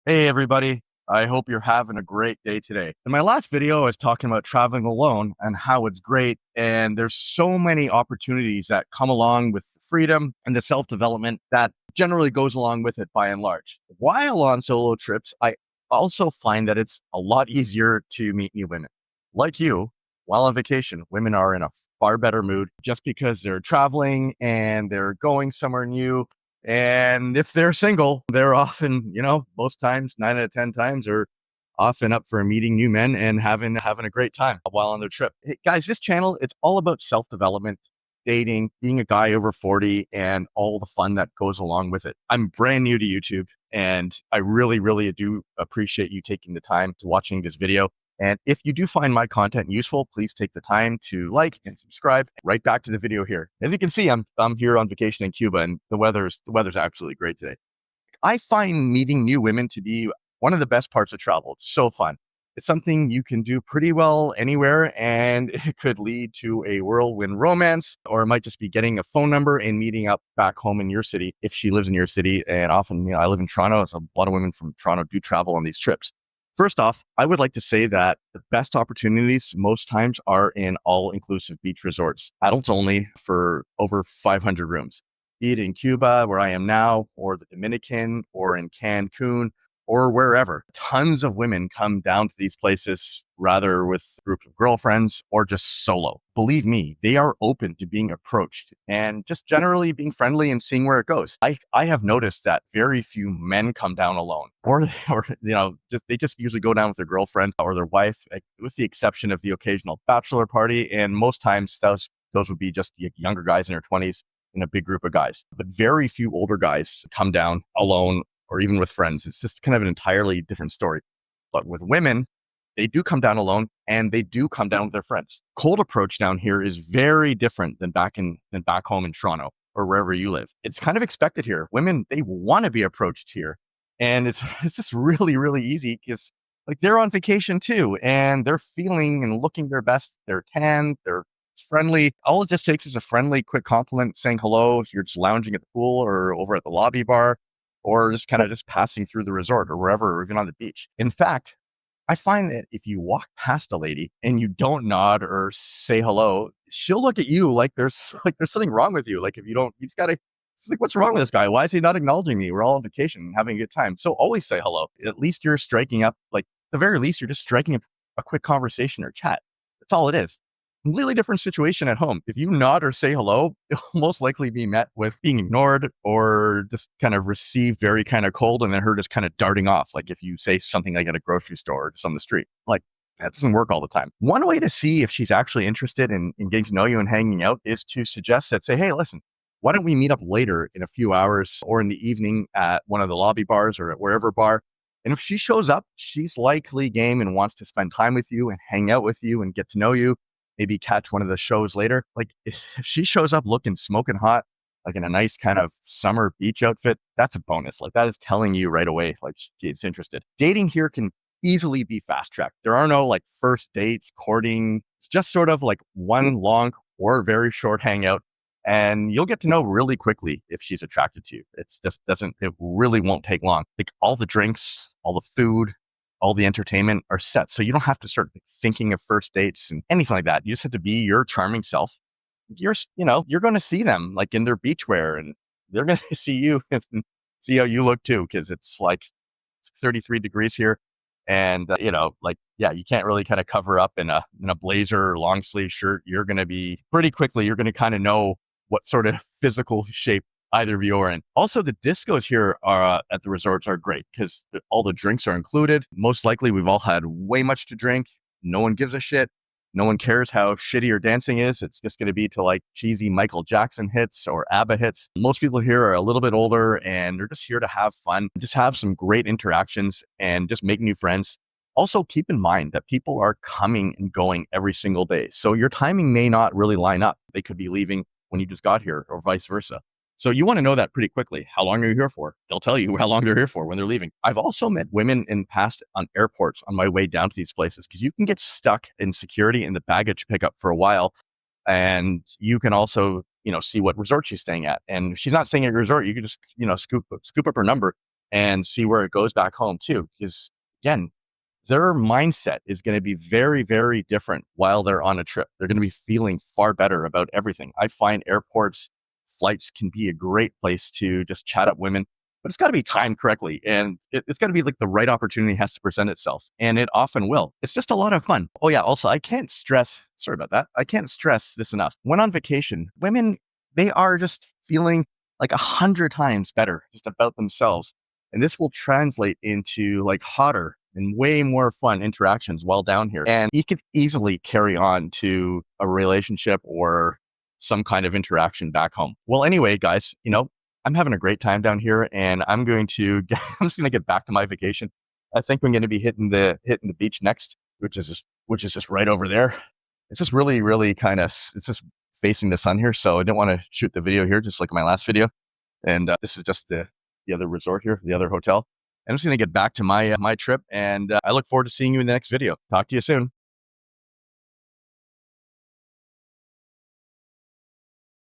Hey everybody, I hope you're having a great day today. In my last video, I was talking about traveling alone and how it's great. And there's so many opportunities that come along with the freedom and the self-development that generally goes along with it by and large. While on solo trips, I also find that it's a lot easier to meet new women. Like you, while on vacation, women are in a far better mood just because they're traveling and they're going somewhere new. And if they're single, they're often, most times, 9 out of 10 times, are often up for meeting new men and having a great time while on their trip. Hey, guys, this channel, it's all about self-development, dating, being a guy over 40, and all the fun that goes along with it. I'm brand new to YouTube, and I really, really do appreciate you taking the time to watching this video. And if you do find my content useful, please take the time to like and subscribe. Right back to the video here. As you can see, I'm here on vacation in Cuba, and the weather's absolutely great today. I find meeting new women to be one of the best parts of travel. It's so fun. It's something you can do pretty well anywhere, and it could lead to a whirlwind romance, or it might just be getting a phone number and meeting up back home in your city if she lives in your city. And often, I live in Toronto, so a lot of women from Toronto do travel on these trips. First off, I would like to say that the best opportunities most times are in all-inclusive beach resorts, adults only, for over 500 rooms. Be it in Cuba, where I am now, or the Dominican, or in Cancun, or wherever. Tons of women come down to these places, rather with groups of girlfriends or just solo. Believe me, they are open to being approached and just generally being friendly and seeing where it goes. I have noticed that very few men come down alone, or they just usually go down with their girlfriend or their wife, with the exception of the occasional bachelor party. And most times those would be just younger guys in their 20s in a big group of guys. But very few older guys come down alone or even with friends. It's just kind of an entirely different story. But with women, they do come down alone, and they do come down with their friends. Cold approach down here is very different than back home in Toronto or wherever you live. It's kind of expected here. Women, they want to be approached here. And it's just really, really easy because they're on vacation too, and they're feeling and looking their best. They're tan, they're friendly. All it just takes is a friendly, quick compliment, saying hello if you're just lounging at the pool or over at the lobby bar, or just kind of just passing through the resort or wherever, or even on the beach. In fact, I find that if you walk past a lady and you don't nod or say hello, she'll look at you like there's something wrong with you. Like if you don't, you just gotta, it's like, what's wrong with this guy? Why is he not acknowledging me? We're all on vacation and having a good time. So always say hello. At least you're striking up, at the very least, you're just striking up a quick conversation or chat. That's all it is. Completely different situation at home. If you nod or say hello, you'll most likely be met with being ignored or just kind of received very kind of cold, and then her just kind of darting off. Like if you say something like at a grocery store or just on the street, that doesn't work all the time. One way to see if she's actually interested in getting to know you and hanging out is to suggest that, say, hey, listen, why don't we meet up later in a few hours or in the evening at one of the lobby bars or at wherever bar. And if she shows up, she's likely game and wants to spend time with you and hang out with you and get to know you. Maybe catch one of the shows later. If she shows up looking smoking hot, in a nice kind of summer beach outfit, that's a bonus. That is telling you right away, she's interested. Dating here can easily be fast tracked. There are no first dates, courting. It's just sort of one long or very short hangout. And you'll get to know really quickly if she's attracted to you. It really won't take long. All the drinks, all the food, all the entertainment are set. So you don't have to start thinking of first dates and anything like that. You just have to be your charming self. You're going to see them in their beachwear, and they're going to see you and see how you look too. Cause it's 33 degrees here. And, you can't really kind of cover up in a blazer or long sleeve shirt. You're going to be pretty quickly, you're going to kind of know what sort of physical shape either of you are in. Also, the discos here at the resorts are great because all the drinks are included. Most likely, we've all had way much to drink. No one gives a shit. No one cares how shitty your dancing is. It's just going to be to cheesy Michael Jackson hits or ABBA hits. Most people here are a little bit older, and they're just here to have fun, just have some great interactions and just make new friends. Also, keep in mind that people are coming and going every single day. So your timing may not really line up. They could be leaving when you just got here or vice versa. So you want to know that pretty quickly. How long are you here for? They'll tell you how long they're here for when they're leaving. I've also met women in the past on airports on my way down to these places because you can get stuck in security in the baggage pickup for a while. And you can also, see what resort she's staying at. And if she's not staying at your resort, you can just, scoop up her number and see where it goes back home too. Because again, their mindset is going to be very, very different while they're on a trip. They're going to be feeling far better about everything. I find airports, flights can be a great place to just chat up women, but it's got to be timed correctly. And it's got to be like the right opportunity has to present itself. And it often will. It's just a lot of fun. Oh yeah. Also, I can't stress, sorry about that. I can't stress this enough. When on vacation, women, they are just feeling like 100 times better just about themselves. And this will translate into like hotter and way more fun interactions while down here. And you could easily carry on to a relationship or some kind of interaction back home. Well, anyway, guys, I'm having a great time down here, and I'm just going to get back to my vacation. I think I'm going to be hitting the beach next, which is just right over there. It's just really, really it's just facing the sun here. So I didn't want to shoot the video here, just like my last video. And this is just the other resort here, the other hotel. I'm just going to get back to my trip, and I look forward to seeing you in the next video. Talk to you soon.